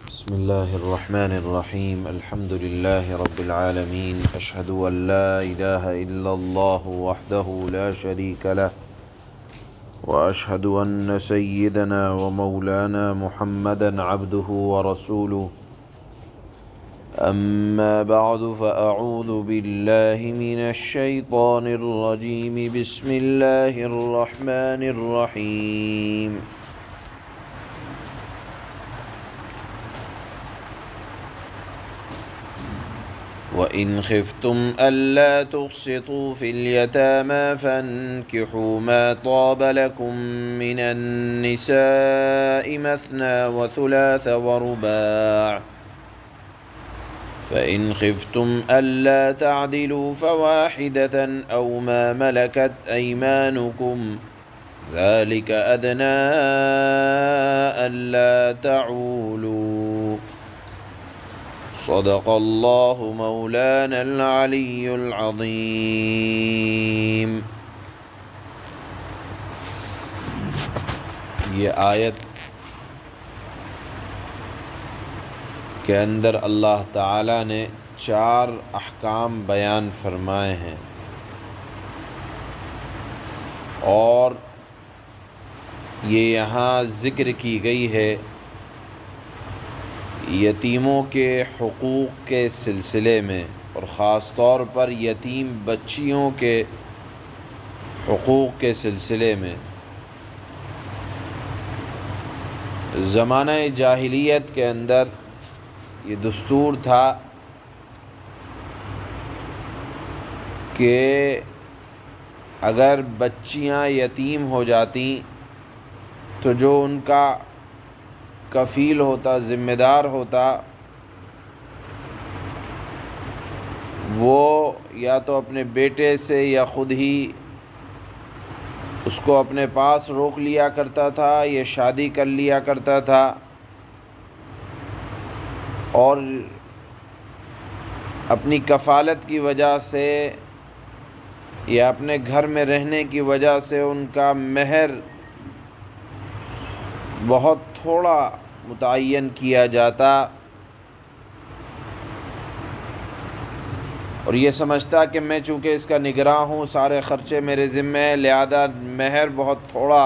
بسم الله الرحمن الرحيم الحمد لله رب العالمين أشهد أن لا إله إلا الله وحده لا شريك له وأشهد أن سيدنا ومولانا محمدا عبده ورسوله أما بعد فأعوذ بالله من الشيطان الرجيم بسم الله الرحمن الرحيم وَإِنْ خِفْتُمْ أَلَّا تُقْسِطُوا فِي الْيَتَامَى فَانكِحُوا مَا طَابَ لَكُم مِّنَ النِّسَاءِ مَثْنَىٰ وَثُلَاثَ وَرُبَاعَ فَإِنْ خِفْتُمْ أَلَّا تَعْدِلُوا فَوَاحِدَةً أَوْ مَا مَلَكَتْ أَيْمَانُكُمْ ذَلِكَ أَدْنَىٰ أَلَّا تَعُولُوا صدق اللہ مولانا العلی العظیم۔ یہ آیت کے اندر اللہ تعالیٰ نے 4 احکام بیان فرمائے ہیں، اور یہ یہاں ذکر کی گئی ہے یتیموں کے حقوق کے سلسلے میں، اور خاص طور پر یتیم بچیوں کے حقوق کے سلسلے میں۔ زمانہ جاہلیت کے اندر یہ دستور تھا کہ اگر بچیاں یتیم ہو جاتی تو جو ان کا کفیل ہوتا، ذمہ دار ہوتا، وہ یا تو اپنے بیٹے سے یا خود ہی اس کو اپنے پاس روک لیا کرتا تھا یا شادی کر لیا کرتا تھا، اور اپنی کفالت کی وجہ سے یا اپنے گھر میں رہنے کی وجہ سے ان کا مہر بہت تھوڑا متعین کیا جاتا، اور یہ سمجھتا کہ میں چونکہ اس کا نگراں ہوں، سارے خرچے میرے ذمہ ہیں، لہذا مہر بہت تھوڑا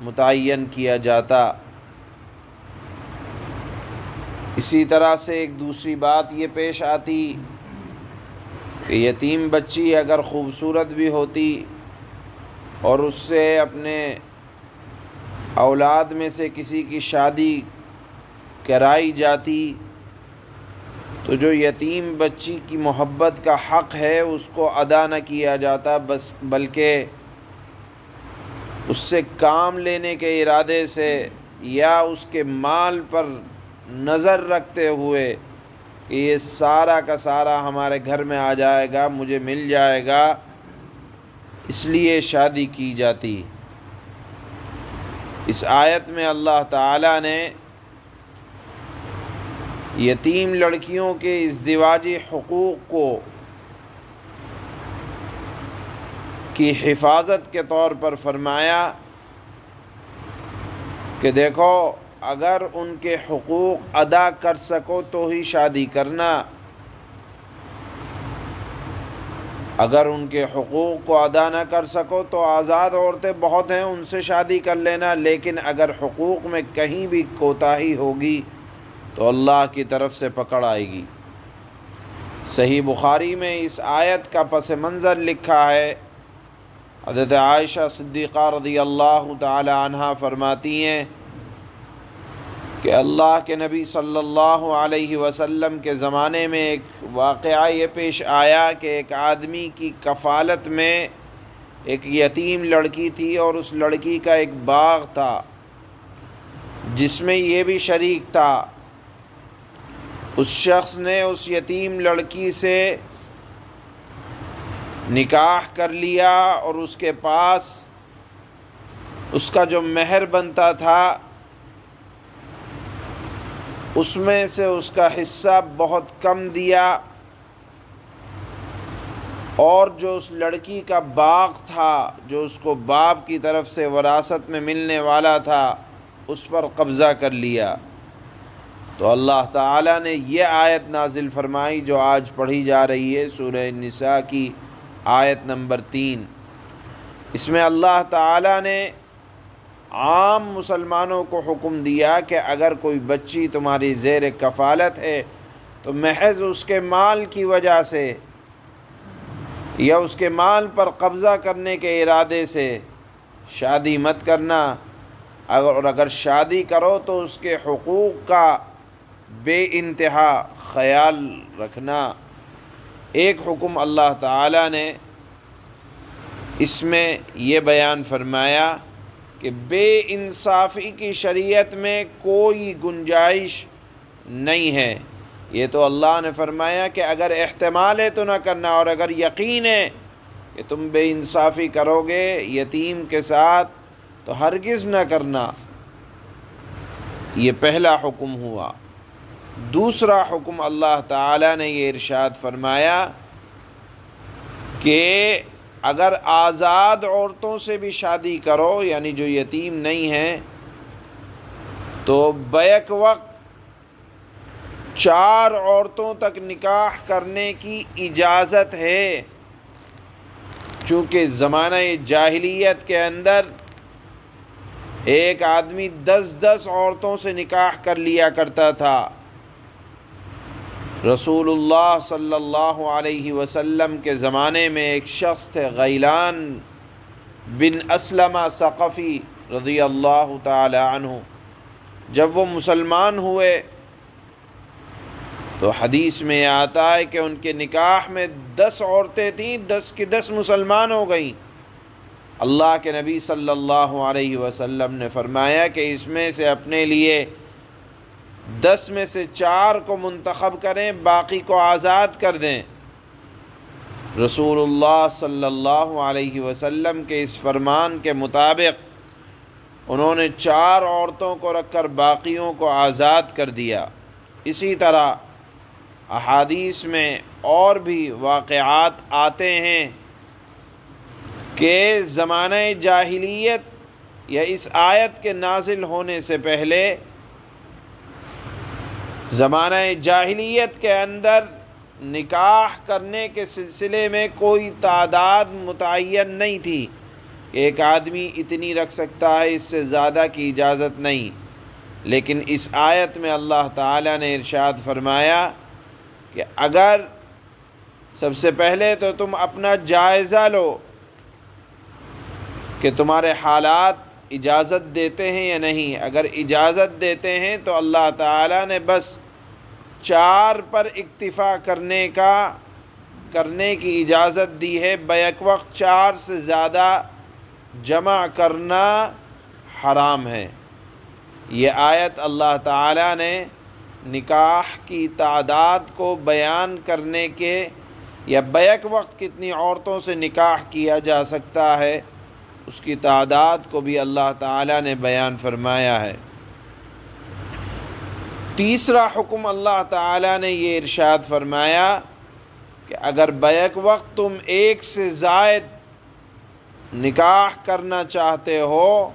متعین کیا جاتا۔ اسی طرح سے ایک دوسری بات یہ پیش آتی کہ یتیم بچی اگر خوبصورت بھی ہوتی اور اس سے اپنے اولاد میں سے کسی کی شادی کرائی جاتی تو جو یتیم بچی کی محبت کا حق ہے اس کو ادا نہ کیا جاتا، بلکہ اس سے کام لینے کے ارادے سے یا اس کے مال پر نظر رکھتے ہوئے کہ یہ سارا کا سارا ہمارے گھر میں آ جائے گا، مجھے مل جائے گا، اس لیے شادی کی جاتی۔ اس آیت میں اللہ تعالیٰ نے یتیم لڑکیوں کے ازدواجی حقوق کی حفاظت کے طور پر فرمایا کہ دیکھو، اگر ان کے حقوق ادا کر سکو تو ہی شادی کرنا، اگر ان کے حقوق کو ادا نہ کر سکو تو آزاد عورتیں بہت ہیں، ان سے شادی کر لینا، لیکن اگر حقوق میں کہیں بھی کوتاہی ہوگی تو اللہ کی طرف سے پکڑ آئے گی۔ صحیح بخاری میں اس آیت کا پس منظر لکھا ہے۔ حضرت عائشہ صدیقہ رضی اللہ تعالی عنہا فرماتی ہیں کہ اللہ کے نبی صلی اللہ علیہ وسلم کے زمانے میں ایک واقعہ یہ پیش آیا کہ ایک آدمی کی کفالت میں ایک یتیم لڑکی تھی، اور اس لڑکی کا ایک باغ تھا جس میں یہ بھی شریک تھا۔ اس شخص نے اس یتیم لڑکی سے نکاح کر لیا، اور اس کے پاس اس کا جو مہر بنتا تھا اس میں سے اس کا حصہ بہت کم دیا، اور جو اس لڑکی کا باغ تھا جو اس کو باپ کی طرف سے وراثت میں ملنے والا تھا اس پر قبضہ کر لیا۔ تو اللہ تعالیٰ نے یہ آیت نازل فرمائی جو آج پڑھی جا رہی ہے، سورہ النساء کی آیت نمبر 3۔ اس میں اللہ تعالیٰ نے عام مسلمانوں کو حکم دیا کہ اگر کوئی بچی تمہاری زیر کفالت ہے تو محض اس کے مال کی وجہ سے یا اس کے مال پر قبضہ کرنے کے ارادے سے شادی مت کرنا، اور اگر شادی کرو تو اس کے حقوق کا بے انتہا خیال رکھنا۔ ایک حکم اللہ تعالیٰ نے اس میں یہ بیان فرمایا کہ بے انصافی کی شریعت میں کوئی گنجائش نہیں ہے۔ یہ تو اللہ نے فرمایا کہ اگر احتمال ہے تو نہ کرنا، اور اگر یقین ہے کہ تم بے انصافی کرو گے یتیم کے ساتھ تو ہرگز نہ کرنا۔ یہ پہلا حکم ہوا۔ دوسرا حکم اللہ تعالیٰ نے یہ ارشاد فرمایا کہ اگر آزاد عورتوں سے بھی شادی کرو، یعنی جو یتیم نہیں ہیں، تو بیک وقت 4 عورتوں تک نکاح کرنے کی اجازت ہے، چونکہ زمانہ جاہلیت کے اندر ایک آدمی 10 عورتوں سے نکاح کر لیا کرتا تھا۔ رسول اللہ صلی اللہ علیہ وسلم کے زمانے میں ایک شخص تھے، غیلان بن اسلم ثقفی رضی اللہ تعالی عنہ۔ جب وہ مسلمان ہوئے تو حدیث میں آتا ہے کہ ان کے نکاح میں 10 عورتیں تھیں، 10 کی 10 مسلمان ہو گئیں۔ اللہ کے نبی صلی اللہ علیہ وسلم نے فرمایا کہ اس میں سے اپنے لیے 10 میں سے 4 کو منتخب کریں، باقی کو آزاد کر دیں۔ رسول اللہ صلی اللہ علیہ وسلم کے اس فرمان کے مطابق انہوں نے 4 عورتوں کو رکھ کر باقیوں کو آزاد کر دیا۔ اسی طرح احادیث میں اور بھی واقعات آتے ہیں کہ زمانہ جاہلیت یا اس آیت کے نازل ہونے سے پہلے زمانہ جاہلیت کے اندر نکاح کرنے کے سلسلے میں کوئی تعداد متعین نہیں تھی کہ ایک آدمی اتنی رکھ سکتا ہے، اس سے زیادہ کی اجازت نہیں۔ لیکن اس آیت میں اللہ تعالیٰ نے ارشاد فرمایا کہ اگر سب سے پہلے تو تم اپنا جائزہ لو کہ تمہارے حالات اجازت دیتے ہیں یا نہیں۔ اگر اجازت دیتے ہیں تو اللہ تعالیٰ نے بس 4 پر اکتفا کرنے کی اجازت دی ہے، بیک وقت 4 سے زیادہ جمع کرنا حرام ہے۔ یہ آیت اللہ تعالیٰ نے نکاح کی تعداد کو بیان کرنے کے یا بیک وقت کتنی عورتوں سے نکاح کیا جا سکتا ہے اس کی تعداد کو بھی اللہ تعالیٰ نے بیان فرمایا ہے۔ تیسرا حکم اللہ تعالیٰ نے یہ ارشاد فرمایا کہ اگر بیک وقت تم 1 سے زائد نکاح کرنا چاہتے ہو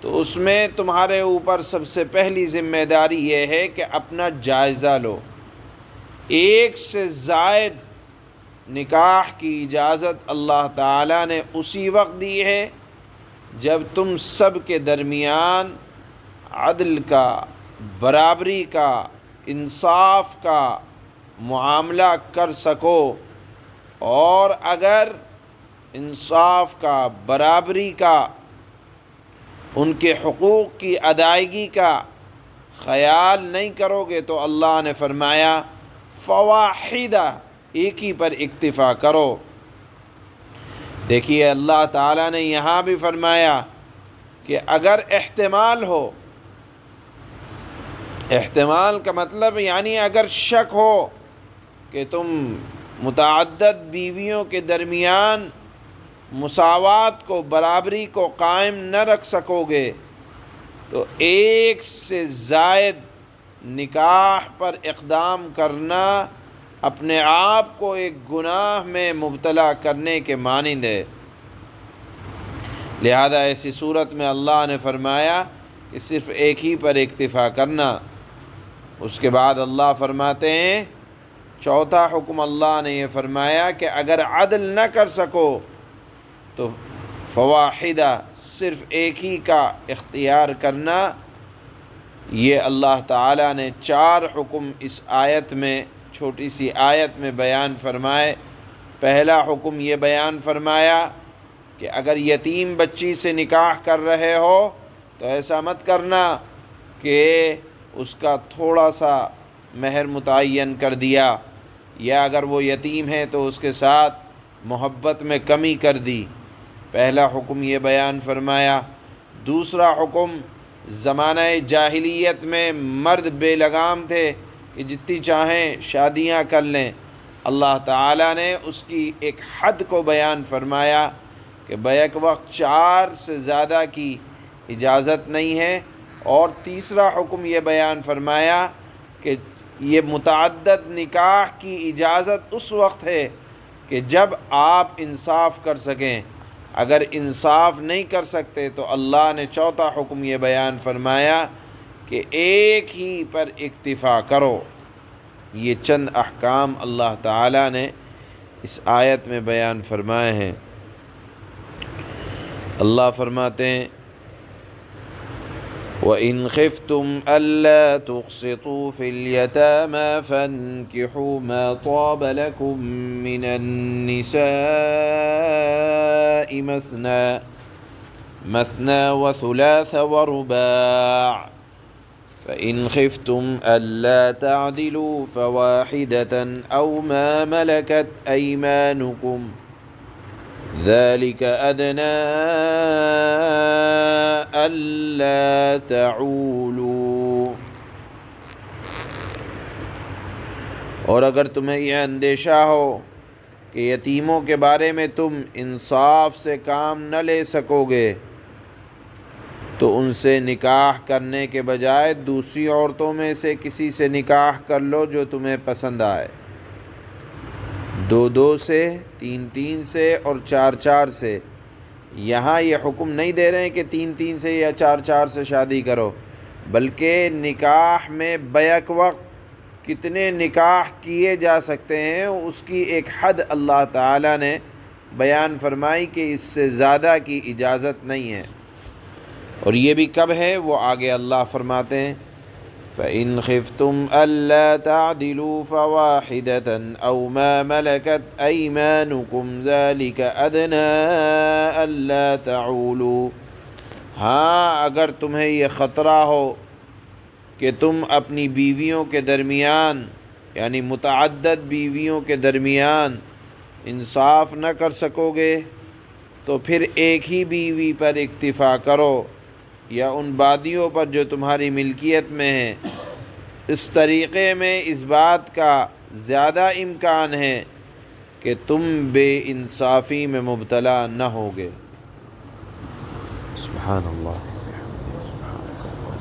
تو اس میں تمہارے اوپر سب سے پہلی ذمہ داری یہ ہے کہ اپنا جائزہ لو۔ 1 سے زائد نکاح کی اجازت اللہ تعالیٰ نے اسی وقت دی ہے جب تم سب کے درمیان عدل کا، برابری کا، انصاف کا معاملہ کر سکو، اور اگر انصاف کا، برابری کا، ان کے حقوق کی ادائیگی کا خیال نہیں کرو گے تو اللہ نے فرمایا فواحدہ، ایک ہی پر اکتفا کرو۔ دیکھیے اللہ تعالیٰ نے یہاں بھی فرمایا کہ اگر احتمال ہو، احتمال کا مطلب یعنی اگر شک ہو کہ تم متعدد بیویوں کے درمیان مساوات کو، برابری کو قائم نہ رکھ سکو گے تو 1 سے زائد نکاح پر اقدام کرنا اپنے آپ کو ایک گناہ میں مبتلا کرنے کے مانند ہے۔ لہذا ایسی صورت میں اللہ نے فرمایا کہ صرف ایک ہی پر اکتفا کرنا۔ اس کے بعد اللہ فرماتے ہیں چوتھا حکم اللہ نے یہ فرمایا کہ اگر عدل نہ کر سکو تو فواحدہ صرف ایک ہی کا اختیار کرنا۔ یہ اللہ تعالیٰ نے 4 حکم اس آیت میں، چھوٹی سی آیت میں بیان فرمائے۔ پہلا حکم یہ بیان فرمایا کہ اگر یتیم بچی سے نکاح کر رہے ہو تو ایسا مت کرنا کہ اس کا تھوڑا سا مہر متعین کر دیا، یا اگر وہ یتیم ہے تو اس کے ساتھ محبت میں کمی کر دی۔ پہلا حکم یہ بیان فرمایا۔ دوسرا حکم، زمانہ جاہلیت میں مرد بے لگام تھے کہ جتنی چاہیں شادیاں کر لیں، اللہ تعالیٰ نے اس کی ایک حد کو بیان فرمایا کہ بیک وقت 4 سے زیادہ کی اجازت نہیں ہے۔ اور تیسرا حکم یہ بیان فرمایا کہ یہ متعدد نکاح کی اجازت اس وقت ہے کہ جب آپ انصاف کر سکیں۔ اگر انصاف نہیں کر سکتے تو اللہ نے چوتھا حکم یہ بیان فرمایا کہ ایک ہی پر اکتفا کرو۔ یہ چند احکام اللہ تعالیٰ نے اس آیت میں بیان فرمائے ہیں۔ اللہ فرماتے ہیں وَإِنْ خِفْتُمْ أَلَّا تُقْسِطُوا فِي الْيَتَامَى فَانكِحُوا مَا طَابَ لَكُم مِّنَ النِّسَاءِ مَثْنَى وَثُلَاثَ وَرُبَاعَ فَإِنْ خِفْتُمْ أَلَّا تَعْدِلُوا فَوَاحِدَةً أَوْ مَا مَلَكَتْ أَيْمَانُكُمْ ذَلِكَ أَدْنَىٰ أَلَّا تَعُولُوا۔ اور اگر تمہیں یہ اندیشہ ہو کہ یتیموں کے بارے میں تم انصاف سے کام نہ لے سکو گے تو ان سے نکاح کرنے کے بجائے دوسری عورتوں میں سے کسی سے نکاح کر لو جو تمہیں پسند آئے، 2 سے، 3 سے اور 4 سے۔ یہاں یہ حکم نہیں دے رہے ہیں کہ 3 سے یا 4 سے شادی کرو، بلکہ نکاح میں بیک وقت کتنے نکاح کیے جا سکتے ہیں اس کی ایک حد اللہ تعالیٰ نے بیان فرمائی کہ اس سے زیادہ کی اجازت نہیں ہے۔ اور یہ بھی کب ہے وہ آگے اللہ فرماتے ہیں فَإِنْ خِفْتُمْ أَلَّا تَعْدِلُوا فَوَاحِدَةً أَوْ مَا مَلَكَتْ أَيْمَانُكُمْ ذَلِكَ أَدْنَىٰ أَلَّا تَعُولُوا۔ ہاں اگر تمہیں یہ خطرہ ہو کہ تم اپنی بیویوں کے درمیان، یعنی متعدد بیویوں کے درمیان انصاف نہ کر سکو گے تو پھر ایک ہی بیوی پر اکتفا کرو، یا ان بادیوں پر جو تمہاری ملکیت میں ہیں۔ اس طریقے میں اس بات کا زیادہ امکان ہے کہ تم بے انصافی میں مبتلا نہ ہوگے۔ سبحان اللہ۔